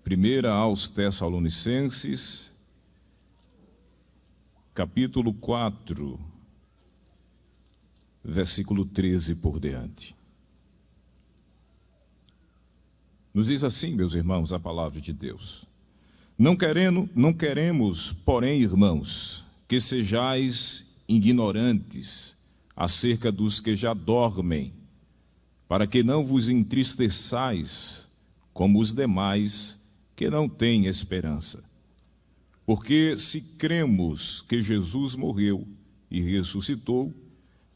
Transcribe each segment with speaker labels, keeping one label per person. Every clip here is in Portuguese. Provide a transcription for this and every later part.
Speaker 1: Primeira aos Tessalonicenses, capítulo 4, versículo 13 por diante. Nos diz assim, meus irmãos, a palavra de Deus. Não queremos, porém, irmãos, que sejais ignorantes acerca dos que já dormem, para que não vos entristeçais como os demais que não têm esperança. Porque se cremos que Jesus morreu e ressuscitou,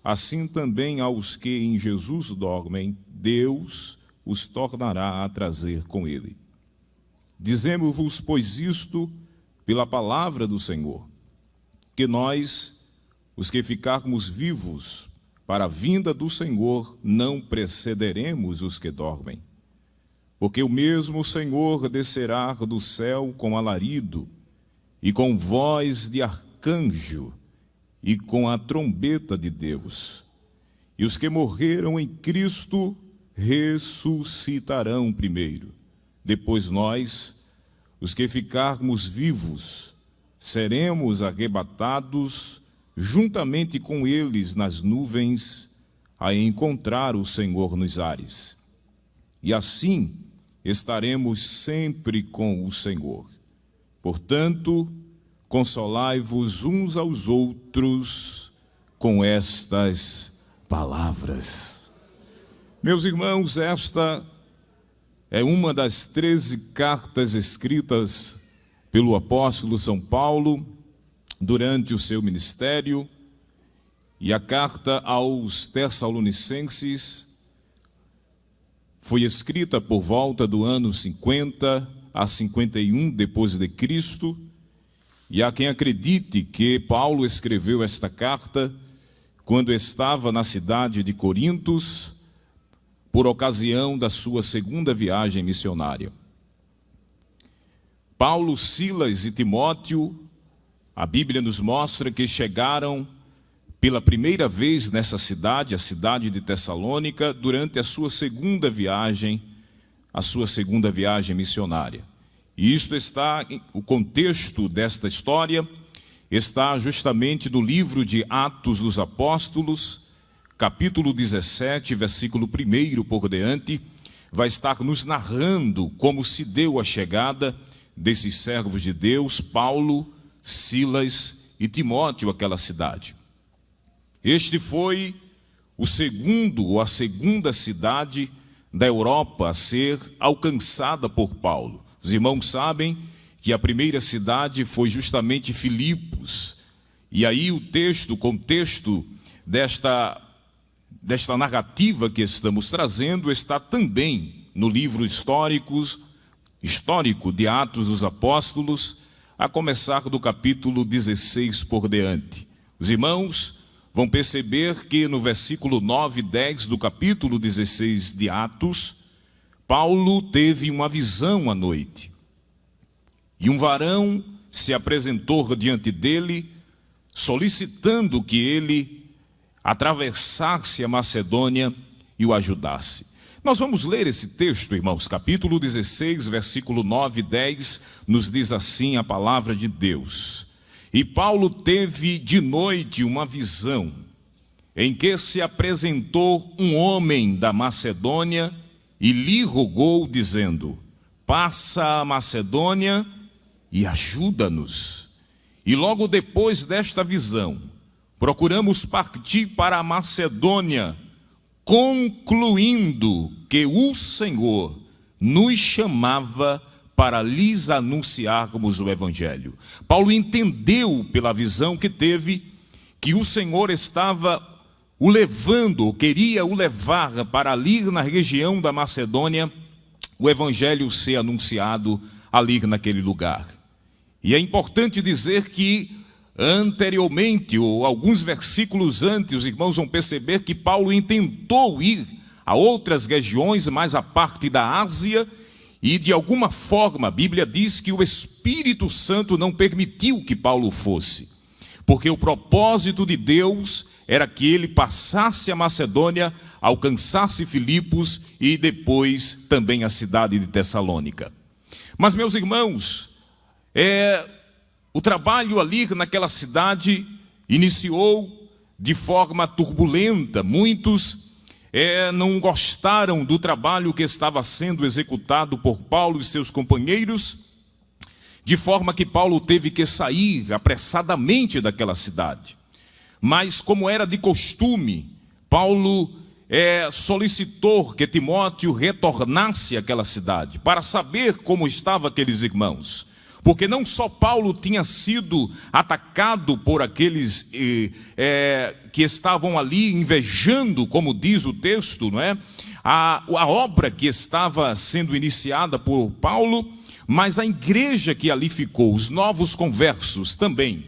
Speaker 1: assim também aos que em Jesus dormem, Deus os tornará a trazer com ele. Dizemos-vos, pois, isto pela palavra do Senhor, que nós, os que ficarmos vivos para a vinda do Senhor, não precederemos os que dormem. Porque o mesmo Senhor descerá do céu com alarido, e com voz de arcanjo, e com a trombeta de Deus. E os que morreram em Cristo ressuscitarão primeiro. Depois nós, os que ficarmos vivos, seremos arrebatados juntamente com eles nas nuvens, a encontrar o Senhor nos ares. E assim estaremos sempre com o Senhor. Portanto, consolai-vos uns aos outros com estas palavras. Meus irmãos, esta é uma das 13 cartas escritas pelo apóstolo São Paulo durante o seu ministério, e a carta aos Tessalonicenses foi escrita por volta do ano 50 a 51 depois de Cristo, e há quem acredite que Paulo escreveu esta carta quando estava na cidade de Corintos, por ocasião da sua segunda viagem missionária. Paulo, Silas e Timóteo, a Bíblia nos mostra que chegaram pela primeira vez nessa cidade, a cidade de Tessalônica, durante a sua segunda viagem missionária. E isto está, o contexto desta história está justamente no livro de Atos dos Apóstolos, capítulo 17, versículo 1 por diante, vai estar nos narrando como se deu a chegada desses servos de Deus, Paulo, Silas e Timóteo, àquela cidade. Este foi o segundo ou a segunda cidade da Europa a ser alcançada por Paulo. Os irmãos sabem que a primeira cidade foi justamente Filipos. E aí o contexto desta narrativa que estamos trazendo está também no livro histórico de Atos dos Apóstolos, a começar do capítulo 16 por diante. Os irmãos vão perceber que no versículo 9 e 10 do capítulo 16 de Atos, Paulo teve uma visão à noite. E um varão se apresentou diante dele, solicitando que ele atravessasse a Macedônia e o ajudasse. Nós vamos ler esse texto, irmãos. Capítulo 16, versículo 9 e 10, nos diz assim a palavra de Deus. E Paulo teve de noite uma visão, em que se apresentou um homem da Macedônia e lhe rogou, dizendo: passa a Macedônia e ajuda-nos. E logo depois desta visão, procuramos partir para a Macedônia, concluindo que o Senhor nos chamava para lhes anunciarmos o Evangelho. Paulo entendeu pela visão que teve que o Senhor estava o levando, ou queria o levar para ali na região da Macedônia, o Evangelho ser anunciado ali naquele lugar. E é importante dizer que anteriormente, ou alguns versículos antes, os irmãos vão perceber que Paulo intentou ir a outras regiões, mais a parte da Ásia, e de alguma forma a Bíblia diz que o Espírito Santo não permitiu que Paulo fosse, porque o propósito de Deus era que ele passasse a Macedônia, alcançasse Filipos e depois também a cidade de Tessalônica. Mas, meus irmãos, o trabalho ali naquela cidade iniciou de forma turbulenta. Muitos não gostaram do trabalho que estava sendo executado por Paulo e seus companheiros, de forma que Paulo teve que sair apressadamente daquela cidade. Mas, como era de costume, Paulo solicitou que Timóteo retornasse àquela cidade, para saber como estavam aqueles irmãos. Porque não só Paulo tinha sido atacado por aqueles que estavam ali invejando, como diz o texto, não é? A obra que estava sendo iniciada por Paulo, mas a igreja que ali ficou, os novos conversos também,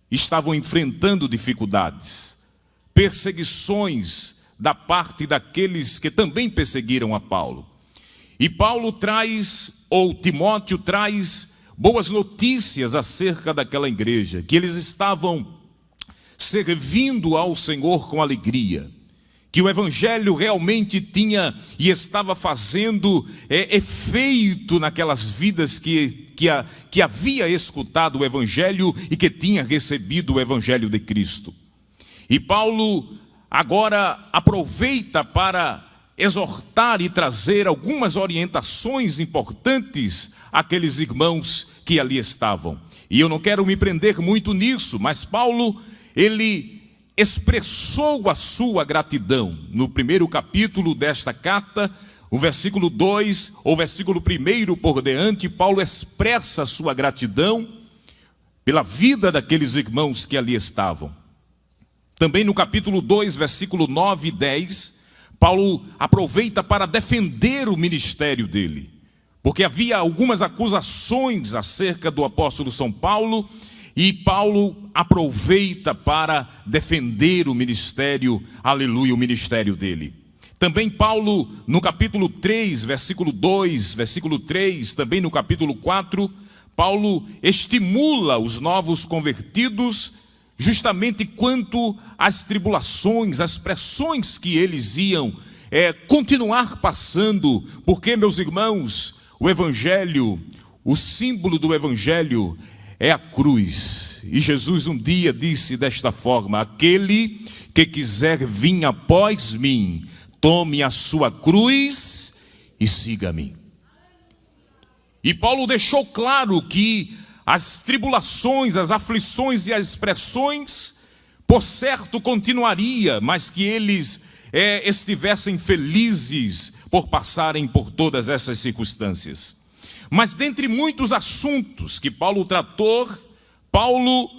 Speaker 1: estavam enfrentando dificuldades, perseguições da parte daqueles que também perseguiram a Paulo. E Paulo traz, ou Timóteo traz, boas notícias acerca daquela igreja, que eles estavam servindo ao Senhor com alegria, que o evangelho realmente tinha e estava fazendo efeito naquelas vidas que havia escutado o evangelho e que tinha recebido o evangelho de Cristo. E Paulo agora aproveita para exortar e trazer algumas orientações importantes àqueles irmãos que ali estavam. E eu não quero me prender muito nisso, mas Paulo, ele expressou a sua gratidão. No primeiro capítulo desta carta, o versículo 2, ou versículo 1 por diante, Paulo expressa a sua gratidão pela vida daqueles irmãos que ali estavam. Também no capítulo 2, versículo 9 e 10, Paulo aproveita para defender o ministério dele, porque havia algumas acusações acerca do apóstolo São Paulo, e Paulo aproveita para defender o ministério, aleluia, o ministério dele. Também Paulo, no capítulo 3, versículo 2, versículo 3, também no capítulo 4, Paulo estimula os novos convertidos justamente quanto às tribulações, às pressões que eles iam continuar passando, porque, meus irmãos, o evangelho, o símbolo do evangelho é a cruz. E Jesus um dia disse desta forma: aquele que quiser vir após mim, tome a sua cruz e siga-me. E Paulo deixou claro que as tribulações, as aflições e as pressões, por certo, continuaria, mas que eles estivessem felizes por passarem por todas essas circunstâncias. Mas dentre muitos assuntos que Paulo tratou, Paulo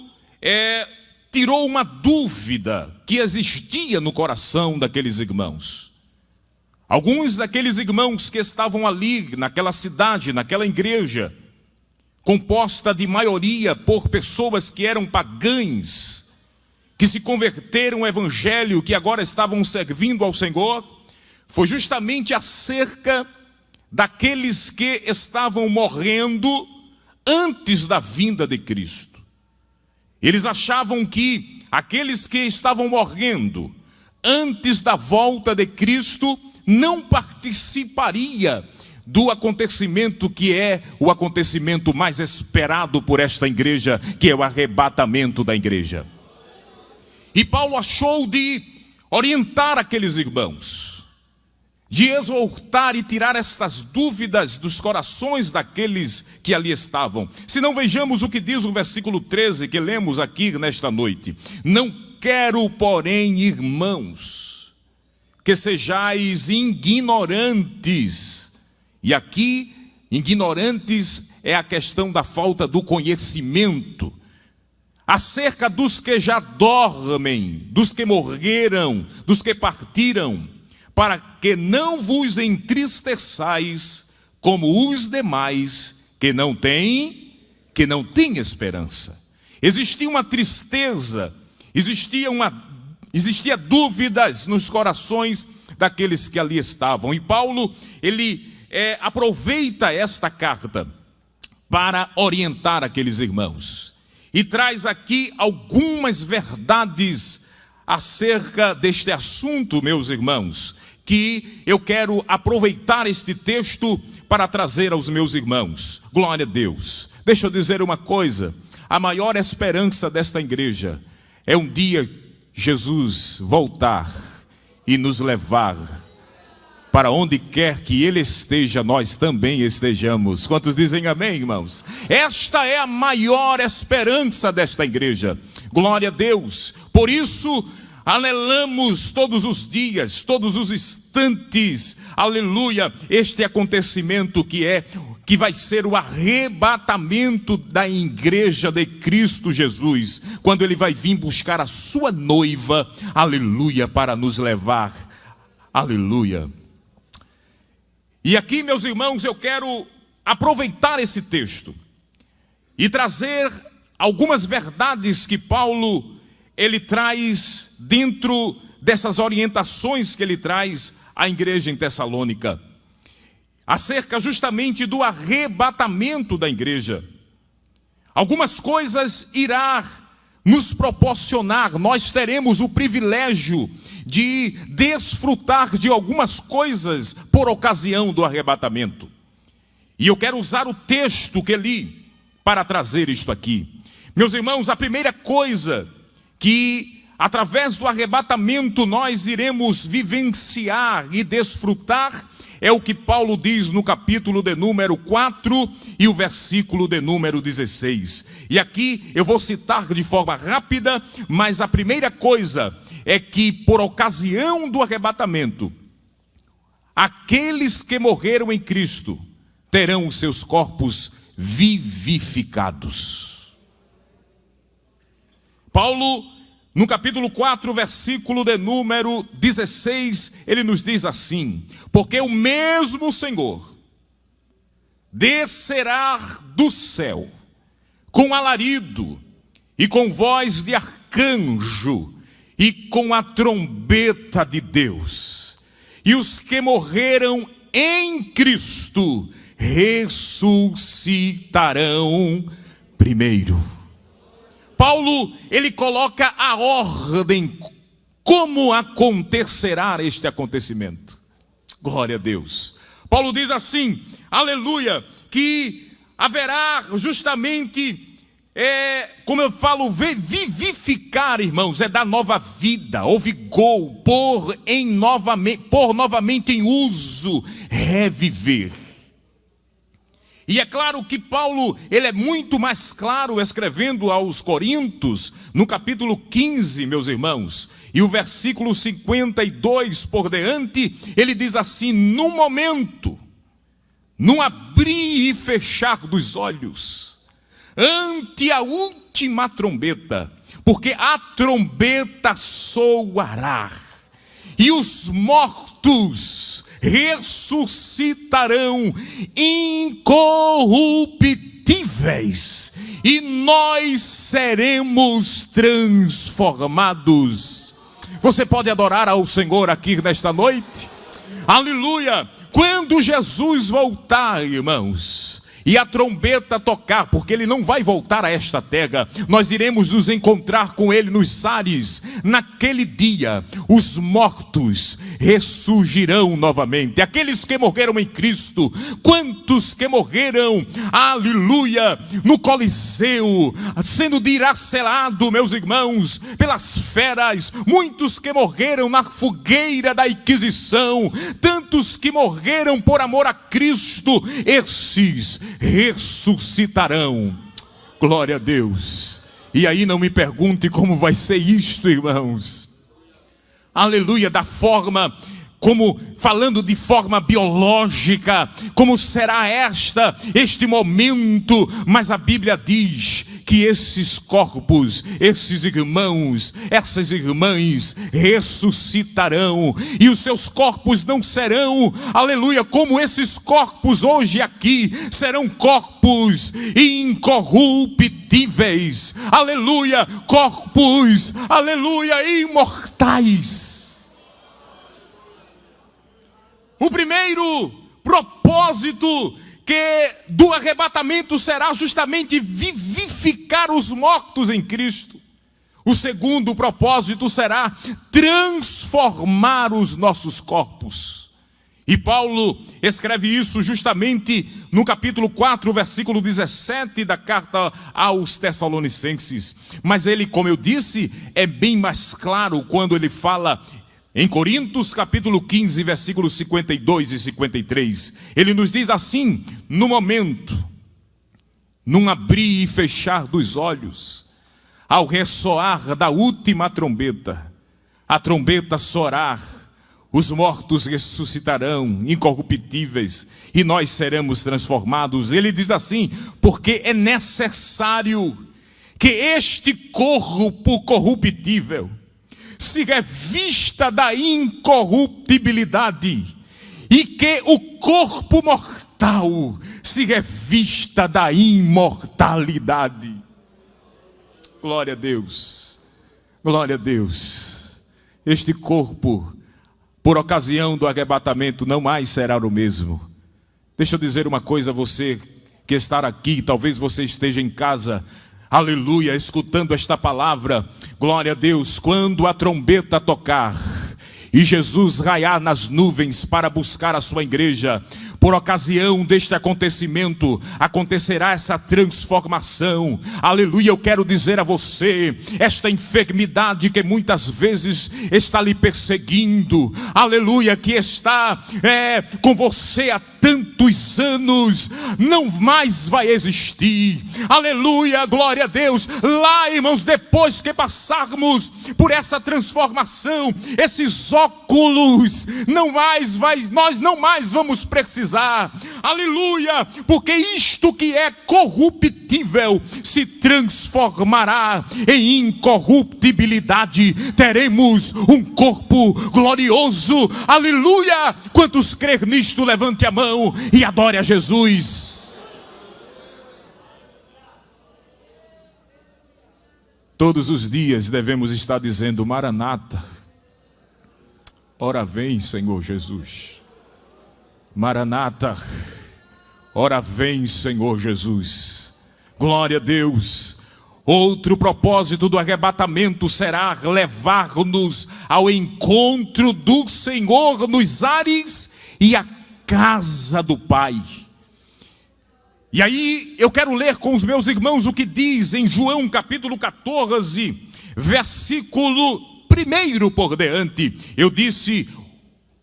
Speaker 1: tirou uma dúvida que existia no coração daqueles irmãos. Alguns daqueles irmãos que estavam ali, naquela cidade, naquela igreja, composta de maioria por pessoas que eram pagãs, que se converteram ao evangelho, que agora estavam servindo ao Senhor, foi justamente acerca daqueles que estavam morrendo antes da vinda de Cristo. Eles achavam que aqueles que estavam morrendo antes da volta de Cristo não participaria do acontecimento que é o acontecimento mais esperado por esta igreja, que é o arrebatamento da igreja. E Paulo achou de orientar aqueles irmãos, de exortar e tirar estas dúvidas dos corações daqueles que ali estavam. Se não, vejamos o que diz o versículo 13 que lemos aqui nesta noite. Não quero, porém, irmãos, que sejais ignorantes. E aqui, ignorantes é a questão da falta do conhecimento acerca dos que já dormem, dos que morreram, dos que partiram, para que não vos entristeçais como os demais que não têm esperança. Existia uma tristeza, existia dúvidas nos corações daqueles que ali estavam. E Paulo, ele aproveita esta carta para orientar aqueles irmãos. E traz aqui algumas verdades acerca deste assunto, meus irmãos, que eu quero aproveitar este texto para trazer aos meus irmãos. Glória a Deus. Deixa eu dizer uma coisa, a maior esperança desta igreja é um dia Jesus voltar e nos levar para onde quer que Ele esteja, nós também estejamos. Quantos dizem amém, irmãos? Esta é a maior esperança desta igreja. Glória a Deus. Por isso, anelamos todos os dias, todos os instantes, aleluia, este acontecimento que vai ser o arrebatamento da igreja de Cristo Jesus, quando Ele vai vir buscar a sua noiva, aleluia, para nos levar, aleluia. E aqui, meus irmãos, eu quero aproveitar esse texto e trazer algumas verdades que Paulo, ele traz dentro dessas orientações que ele traz à igreja em Tessalônica, acerca justamente do arrebatamento da igreja. Algumas coisas irá nos proporcionar, nós teremos o privilégio de desfrutar de algumas coisas por ocasião do arrebatamento. E eu quero usar o texto que li para trazer isto aqui. Meus irmãos, a primeira coisa que através do arrebatamento nós iremos vivenciar e desfrutar é o que Paulo diz no capítulo de número 4 e o versículo de número 16. E aqui eu vou citar de forma rápida, mas a primeira coisa é que por ocasião do arrebatamento, aqueles que morreram em Cristo terão os seus corpos vivificados. Paulo, no capítulo 4, versículo de número 16, ele nos diz assim: porque o mesmo Senhor descerá do céu com alarido e com voz de arcanjo e com a trombeta de Deus, e os que morreram em Cristo ressuscitarão primeiro. Paulo, ele coloca a ordem, como acontecerá este acontecimento. Glória a Deus. Paulo diz assim, aleluia, que haverá justamente, como eu falo, vivificar, irmãos, é dar nova vida, ou vigor, pôr novamente em uso, reviver. E é claro que Paulo, ele é muito mais claro escrevendo aos Coríntios, no capítulo 15, meus irmãos, e o versículo 52 por diante, ele diz assim: no momento, no abrir e fechar dos olhos, ante a última trombeta, porque a trombeta soará, e os mortos ressuscitarão incorruptíveis, e nós seremos transformados. Você pode adorar ao Senhor aqui nesta noite? Aleluia! Quando Jesus voltar, irmãos, e a trombeta tocar, porque Ele não vai voltar a esta terra, nós iremos nos encontrar com Ele nos ares. Naquele dia, os mortos ressurgirão novamente. Aqueles que morreram em Cristo, quantos que morreram, aleluia, no Coliseu, sendo dilacerado, meus irmãos, pelas feras, muitos que morreram na fogueira da Inquisição, tantos que morreram por amor a Cristo, esses ressuscitarão. Glória a Deus. E aí não me pergunte como vai ser isto, irmãos. Aleluia, da forma, como falando de forma biológica, como será este momento, mas a Bíblia diz que esses corpos, esses irmãos, essas irmãs ressuscitarão, e os seus corpos não serão, aleluia, como esses corpos hoje aqui, serão corpos incorruptíveis, aleluia, corpos, aleluia, imortais. O primeiro propósito do arrebatamento será justamente vivificar os mortos em Cristo. O segundo propósito será transformar os nossos corpos. E Paulo escreve isso justamente no capítulo 4, versículo 17 da carta aos Tessalonicenses. Mas ele, como eu disse, é bem mais claro quando ele fala em Coríntios, capítulo 15, versículos 52 e 53. Ele nos diz assim: no momento, num abrir e fechar dos olhos, ao ressoar da última trombeta, a trombeta soará, os mortos ressuscitarão incorruptíveis e nós seremos transformados. Ele diz assim: porque é necessário que este corpo corruptível se revista da incorruptibilidade e que o corpo mortal se revista da imortalidade. Glória a Deus, glória a Deus. Este corpo, por ocasião do arrebatamento, não mais será o mesmo. Deixa eu dizer uma coisa a você que está aqui, talvez você esteja em casa, aleluia, escutando esta palavra. Glória a Deus. Quando a trombeta tocar e Jesus raiar nas nuvens para buscar a sua igreja, por ocasião deste acontecimento, acontecerá essa transformação. Aleluia, eu quero dizer a você, esta enfermidade que muitas vezes está lhe perseguindo, aleluia, que está com você há tantos anos, não mais vai existir. Aleluia, glória a Deus. Lá, irmãos, depois que passarmos por essa transformação, esses óculos nós não mais vamos precisar. Aleluia, porque isto que é corruptível se transformará em incorruptibilidade. Teremos um corpo glorioso. Aleluia. Quantos crer nisto, levante a mão e adore a Jesus. Todos os dias devemos estar dizendo: Maranata, ora vem, Senhor Jesus. Maranata, ora vem, Senhor Jesus. Glória a Deus. Outro propósito do arrebatamento será levar-nos ao encontro do Senhor nos ares e a casa do Pai. E aí eu quero ler com os meus irmãos o que diz em João capítulo 14, versículo 1 por diante. Eu disse: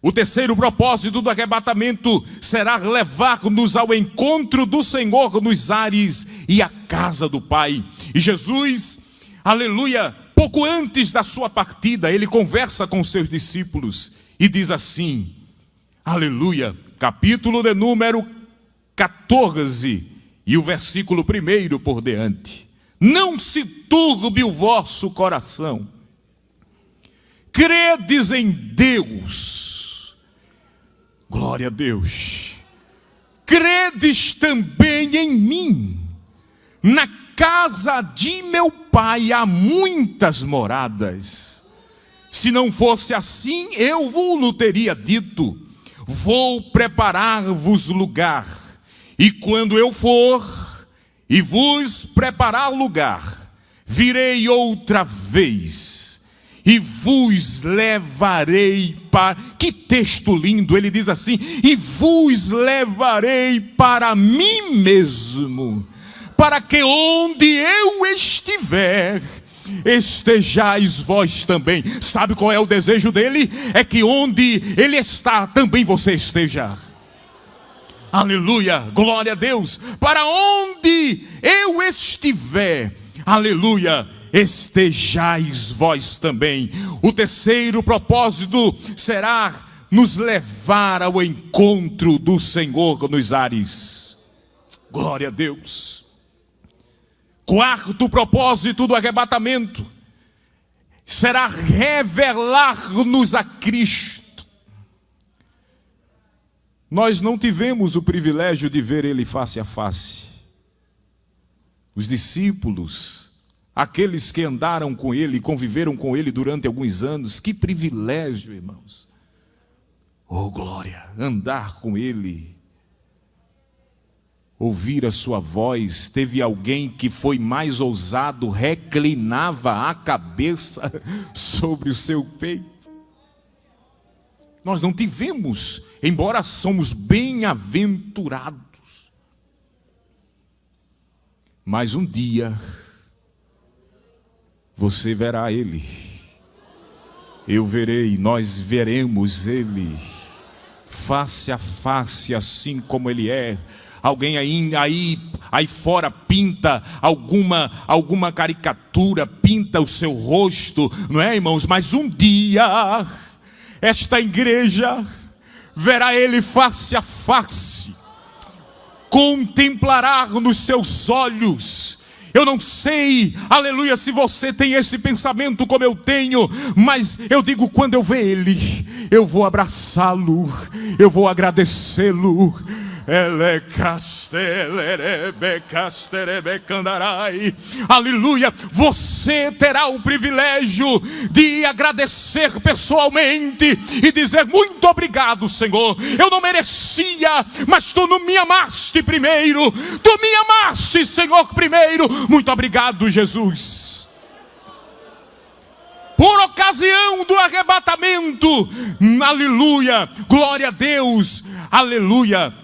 Speaker 1: o terceiro propósito do arrebatamento será levar-nos ao encontro do Senhor nos ares e a casa do Pai. E Jesus, aleluia, pouco antes da sua partida, ele conversa com os seus discípulos e diz assim, aleluia, capítulo de número 14 e o versículo 1 por diante: não se turbe o vosso coração, credes em Deus. Glória a Deus. Credes também em mim. Na casa de meu Pai há muitas moradas. Se não fosse assim, eu vos teria dito: vou preparar-vos lugar. E quando eu for e vos preparar lugar, virei outra vez e vos levarei para... Que texto lindo, ele diz assim: e vos levarei para mim mesmo, para que onde eu estiver, estejais vós também. Sabe qual é o desejo dele? É que onde ele está, também você esteja. Aleluia, glória a Deus. Para onde eu estiver, aleluia, estejais vós também. O terceiro propósito será nos levar ao encontro do Senhor nos ares. Glória a Deus. Quarto propósito do arrebatamento será revelar-nos a Cristo. Nós não tivemos o privilégio de ver ele face a face. Os discípulos, aqueles que andaram com ele, conviveram com ele durante alguns anos, que privilégio, irmãos. Oh, glória, andar com ele. ouvir a sua voz. Teve alguém que foi mais ousado, reclinava a cabeça sobre o seu peito. Nós não tivemos, embora somos bem-aventurados. Mas um dia, você verá Ele. Eu verei, nós veremos Ele. Face a face, assim como Ele é. Alguém aí fora pinta alguma caricatura, pinta o seu rosto, não é, irmãos? Mas um dia, esta igreja verá Ele face a face, contemplará nos seus olhos. Eu não sei, aleluia, se você tem esse pensamento como eu tenho, mas eu digo, quando eu ver Ele, eu vou abraçá-lo, eu vou agradecê-lo. Aleluia, você terá o privilégio de agradecer pessoalmente e dizer: muito obrigado, Senhor, eu não merecia, mas Tu não me amaste primeiro, Tu me amaste, Senhor, primeiro. Muito obrigado, Jesus. Por ocasião do arrebatamento, aleluia, glória a Deus, aleluia,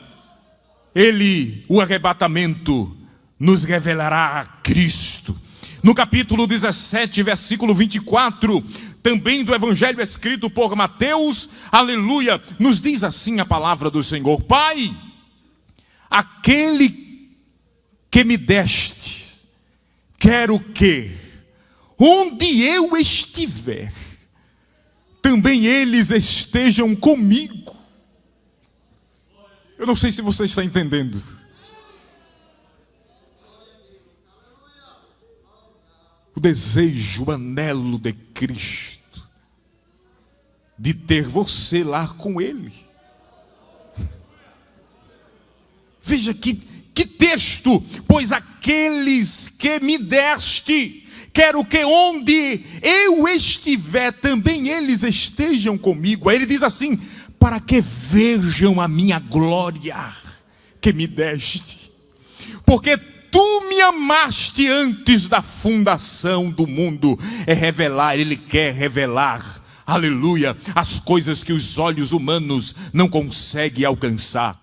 Speaker 1: o arrebatamento nos revelará a Cristo. No capítulo 17, versículo 24, também do evangelho escrito por Mateus, aleluia, nos diz assim a palavra do Senhor: Pai, aquele que me deste, quero que, onde eu estiver, também eles estejam comigo. Eu não sei se você está entendendo. O desejo, o anelo de Cristo, de ter você lá com Ele. Veja que texto: pois aqueles que me deste, quero que onde eu estiver, também eles estejam comigo. Aí ele diz assim: para que vejam a minha glória que me deste, porque Tu me amaste antes da fundação do mundo. Ele quer revelar, aleluia, as coisas que os olhos humanos não conseguem alcançar.